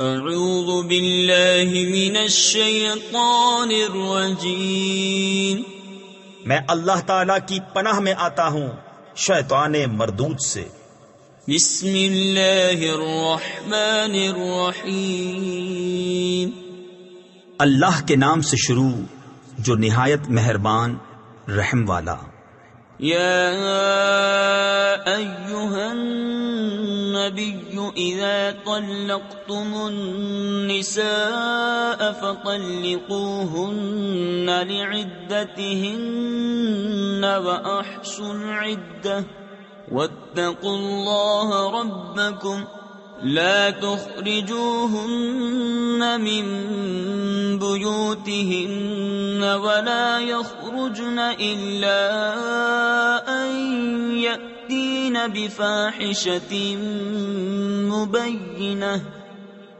اعوذ باللہ من الشیطان الرجیم، میں اللہ تعالی کی پناہ میں آتا ہوں شیطان مردود سے۔ بسم اللہ الرحمن الرحیم، اللہ کے نام سے شروع جو نہایت مہربان رحم والا۔ یا ایہا النبی اذا طلقتم النساء فطلقوهن لعدتهن وأحصوا العدة واتقوا الله ربكم لا تخرجوهن من بيوتهن ولا يخرجن إلا أن يأتين بفاحشة مبينة۔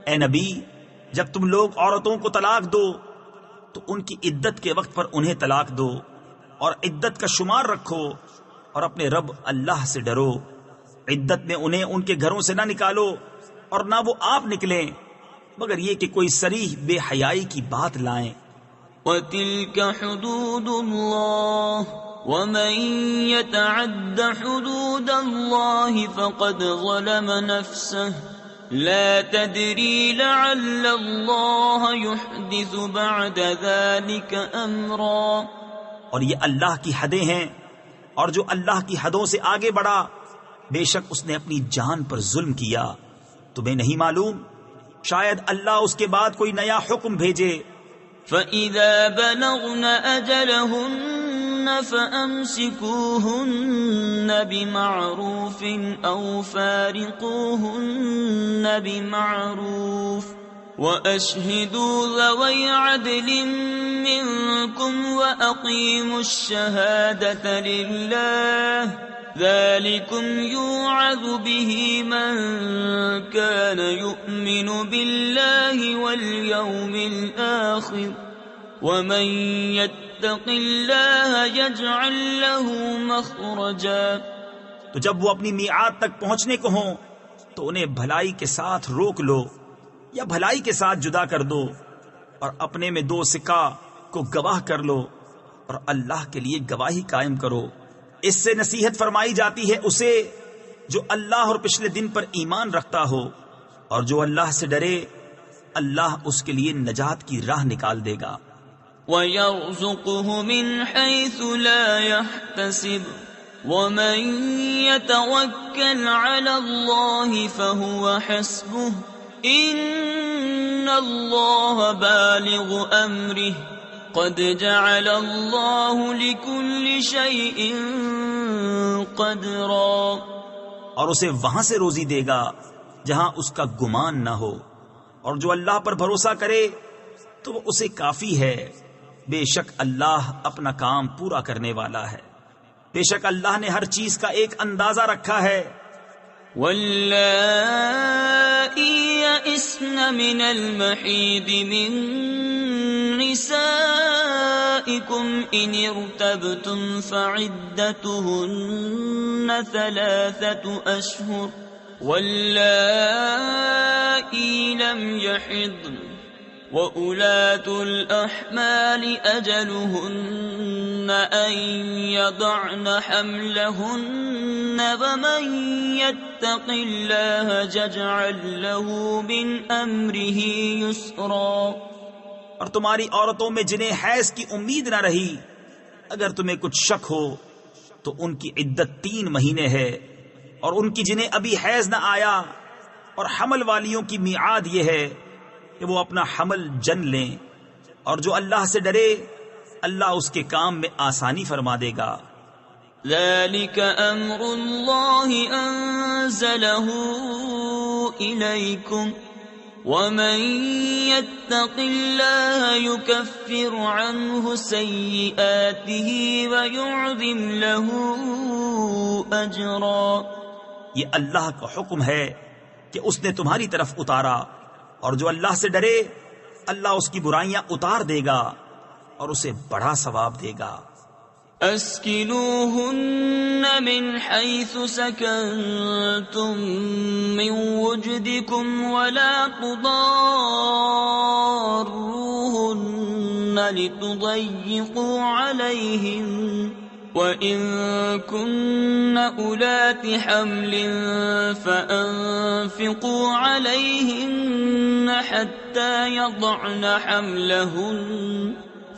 اے نبی، جب تم لوگ عورتوں کو طلاق دو تو ان کی عدت کے وقت پر انہیں طلاق دو، اور عدت کا شمار رکھو، اور اپنے رب اللہ سے ڈرو۔ عدت میں انہیں ان کے گھروں سے نہ نکالو، اور نہ وہ آپ نکلیں مگر یہ کہ کوئی صریح بے حیائی کی بات لائیں۔ وَتِلْكَ حُدُودُ اللَّهِ وَمَن يَتَعَدَّ حُدُودَ اللَّهِ فَقَدْ ظَلَمَ نَفْسَهُ لَا تَدْرِي لَعَلَّ اللَّهَ يُحْدِثُ بَعْدَ ذَلِكَ أَمْرًا۔ اور یہ اللہ کی حدیں ہیں، اور جو اللہ کی حدوں سے آگے بڑھا بے شک اس نے اپنی جان پر ظلم کیا۔ تمہیں نہیں معلوم شاید اللہ اس کے بعد کوئی نیا حکم بھیجے۔ فَإِذَا بَلَغْنَ أَجَلَهُنَّ فَأَمْسِكُوهُنَّ بِمَعْرُوفٍ أَوْ فَارِقُوهُنَّ بِمَعْرُوفٍ وَأَشْهِدُوا ذَوَيْ عَدْلٍ مِّنكُمْ وَأَقِيمُوا الشَّهَادَةَ لِلَّهِ ذَلِكُمْ يُوعَظُ بِهِ مَن كَانَ يُؤْمِنُ بِاللَّهِ وَالْيَوْمِ الْآخِرِ وَمَن يَتَّقِ اللَّهَ يَجْعَل لَّهُ مَخْرَجًا۔ تو جب وہ اپنی میعاد تک پہنچنے کو ہوں تو انہیں بھلائی کے ساتھ روک لو یا بھلائی کے ساتھ جدا کر دو، اور اپنے میں دو سکہ کو گواہ کر لو، اور اللہ کے لیے گواہی قائم کرو۔ اس سے نصیحت فرمائی جاتی ہے اسے جو اللہ اور پچھلے دن پر ایمان رکھتا ہو، اور جو اللہ سے ڈرے اللہ اس کے لیے نجات کی راہ نکال دے گا۔ وَيَرْزُقُهُ مِنْ حَيْثُ لَا يَحْتَسِبُ وَمَن يَتَوَكَّلْ عَلَى اللَّهِ فَهُوَ حَسْبُهُ إِنَّ اللَّهَ بَالِغُ أَمْرِهِ قَدْ جَعَلَ اللَّهُ لِكُلِّ شَيْءٍ قَدْرًا۔ اور اسے وہاں سے روزی دے گا جہاں اس کا گمان نہ ہو، اور جو اللہ پر بھروسہ کرے تو وہ اسے کافی ہے۔ بے شک اللہ اپنا کام پورا کرنے والا ہے، بے شک اللہ نے ہر چیز کا ایک اندازہ رکھا ہے۔ وَاللَّائِي يَئِسْنَ مِنَ الْمَحِيضِ مِن نِّسَائِكُمْ إِنِ ارْتَبْتُمْ فَعِدَّتُهُنَّ 3 أَشْهُرٌ وَاللَّائِي لَمْ يَحِضْنَ وَأُولَاتُ الْأَحْمَالِ أَجَلُهُنَّ أَن يَضَعْنَ حَمْلَهُنَّ وَمَن يَتَّقِ اللَّهَ يَجْعَل لَّهُ مِنْ أَمْرِهِ يُسْرًا۔ اور تمہاری عورتوں میں جنہیں حیض کی امید نہ رہی اگر تمہیں کچھ شک ہو تو ان کی عدت 3 مہینے ہے، اور ان کی جنہیں ابھی حیض نہ آیا، اور حمل والیوں کی میعاد یہ ہے کہ وہ اپنا حمل جن لیں، اور جو اللہ سے ڈرے اللہ اس کے کام میں آسانی فرما دے گا۔ ذَلِكَ أَمْرُ اللَّهِ أَنزَلَهُ إِلَيْكُمْ وَمَن يَتَّقِ اللَّهَ يُكَفِّرْ عَنْهُ سَيِّئَاتِهِ وَيُعْظِمْ لَهُ أَجْرًا۔ یہ اللہ کا حکم ہے کہ اس نے تمہاری طرف اتارا، اور جو اللہ سے ڈرے اللہ اس کی برائیاں اتار دے گا اور اسے بڑا ثواب دے گا۔ أسكنوهن من حيث سكنتم من وجدكم ولا تضاروهن لتضيقوا عليهن وإن كن أولات حمل فأنفقوا عليهن حتى يضعن حملهن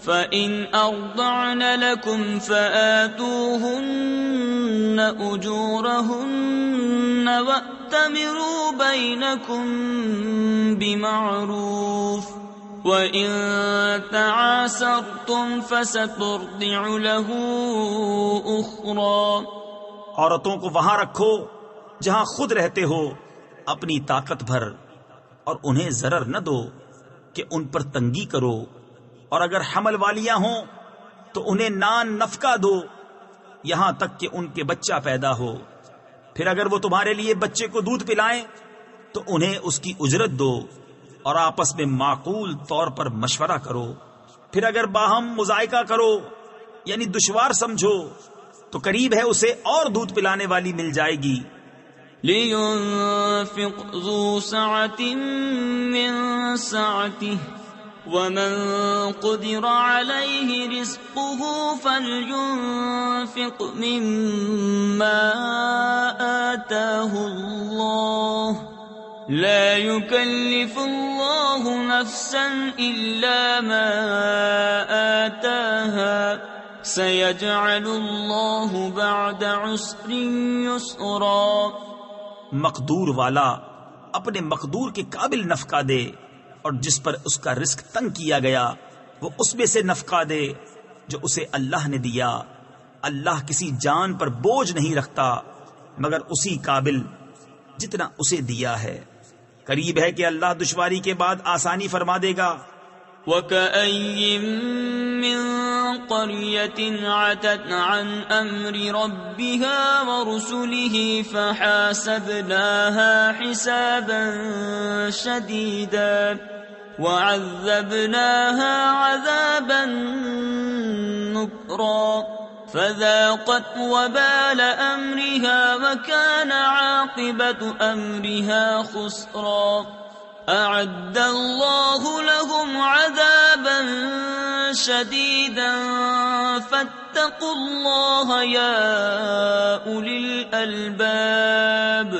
فإن أرضعن لكم فآتوهن أجورهن وأتمروا بينكم بمعروف وَإِن تَعَاسَرْتُمْ فَسَتُرْضِعُ لَهُ أُخْرَى۔ عورتوں کو وہاں رکھو جہاں خود رہتے ہو اپنی طاقت بھر، اور انہیں ضرر نہ دو کہ ان پر تنگی کرو، اور اگر حمل والیاں ہوں تو انہیں نان نفقہ دو یہاں تک کہ ان کے بچہ پیدا ہو، پھر اگر وہ تمہارے لیے بچے کو دودھ پلائیں تو انہیں اس کی اجرت دو، اور آپس میں معقول طور پر مشورہ کرو۔ پھر اگر باہم مذائقہ کرو یعنی دشوار سمجھو تو قریب ہے اسے اور دودھ پلانے والی مل جائے گی۔ لِيُنْفِقْ ذُو سَعَةٍ مِّن سَعَتِهِ وَمَن قُدِرَ عَلَيْهِ رِزْقُهُ فَلْيُنْفِقْ مِمَّا آتَاهُ اللَّهُ لا يكلف الله نفسا إلا ما آتاها سيجعل الله بعد عسر يسرا۔ مقدور والا اپنے مقدور کے قابل نفقہ دے، اور جس پر اس کا رزق تنگ کیا گیا وہ اس میں سے نفقہ دے جو اسے اللہ نے دیا۔ اللہ کسی جان پر بوجھ نہیں رکھتا مگر اسی قابل جتنا اسے دیا ہے۔ قریب ہے کہ اللہ دشواری کے بعد آسانی فرما دے گا۔ وَكَأَيٍّ مِّن قَرْيَةٍ عَتَتْ عَنْ أَمْرِ رَبِّهَا وَرُسُلِهِ فَحَاسَبْنَاهَا حِسَابًا شَدِيدًا وَعَذَّبْنَاهَا عَذَابًا نُكْرًا فذاقت وبال أمرها وكان عاقبة أمرها خسرا۔ أعد الله لهم عذابا شديدا فاتقوا الله يا أولي الألباب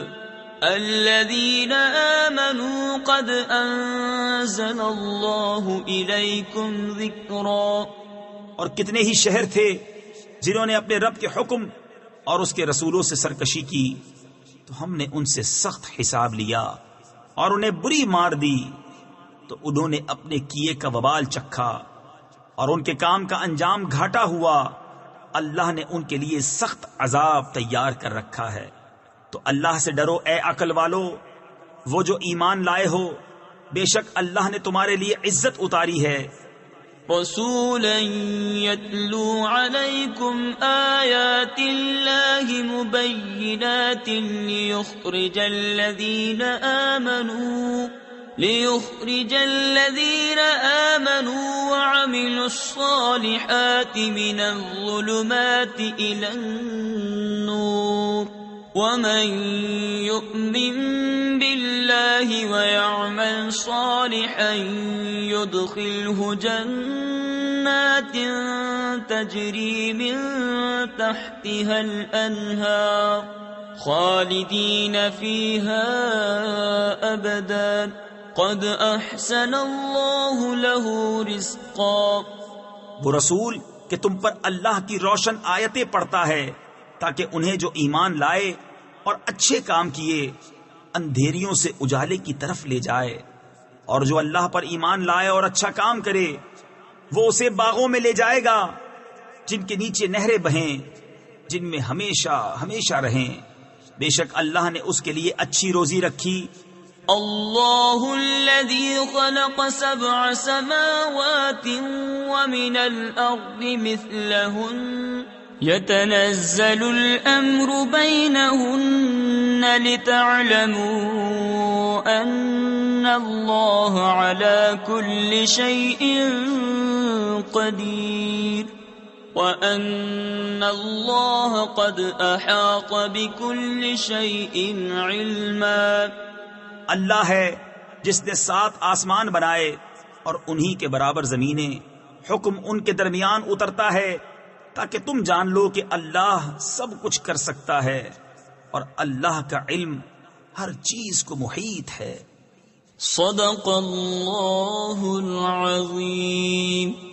الذين آمنوا قد أنزل الله إليكم ذكرا۔ اور کتنے ہی شہر تھے جنہوں نے اپنے رب کے حکم اور اس کے رسولوں سے سرکشی کی تو ہم نے ان سے سخت حساب لیا اور انہیں بری مار دی، تو انہوں نے اپنے کیے کا وبال چکھا اور ان کے کام کا انجام گھاٹا ہوا۔ اللہ نے ان کے لیے سخت عذاب تیار کر رکھا ہے۔ تو اللہ سے ڈرو اے عقل والو، وہ جو ایمان لائے ہو، بے شک اللہ نے تمہارے لیے عزت اتاری ہے۔ رسولا يتلو عليكم آيات الله مبينات ليخرج الذين آمنوا وعملوا الصالحات من الظلمات إلى النور ومن يؤمن بالله ويعمل صالحا يدخله جنات تجري من تحتها الأنهار خالدين فيها أبدا قد أحسن الله له رزقا۔ وہ رسول کہ تم پر اللہ کی روشن آیتیں پڑھتا ہے تاکہ انہیں جو ایمان لائے اور اچھے کام کیے اندھیریوں سے اجالے کی طرف لے جائے، اور جو اللہ پر ایمان لائے اور اچھا کام کرے وہ اسے باغوں میں لے جائے گا جن کے نیچے نہریں بہیں، جن میں ہمیشہ ہمیشہ رہیں۔ بے شک اللہ نے اس کے لیے اچھی روزی رکھی۔ اللہ الذي خلق 7 سماوات ومن الأرض مثلهن يتنزل الأمر بينهن لتعلموا أن الله على كل شيء قدير وَأَنَّ اللَّهَ قَدْ أَحَاطَ بِكُلِّ شَيْءٍ عِلْمًا۔ اللہ ہے جس نے 7 آسمان بنائے اور انہی کے برابر زمینیں، حکم ان کے درمیان اترتا ہے تاکہ تم جان لو کہ اللہ سب کچھ کر سکتا ہے، اور اللہ کا علم ہر چیز کو محیط ہے۔ صدق اللہ العظیم۔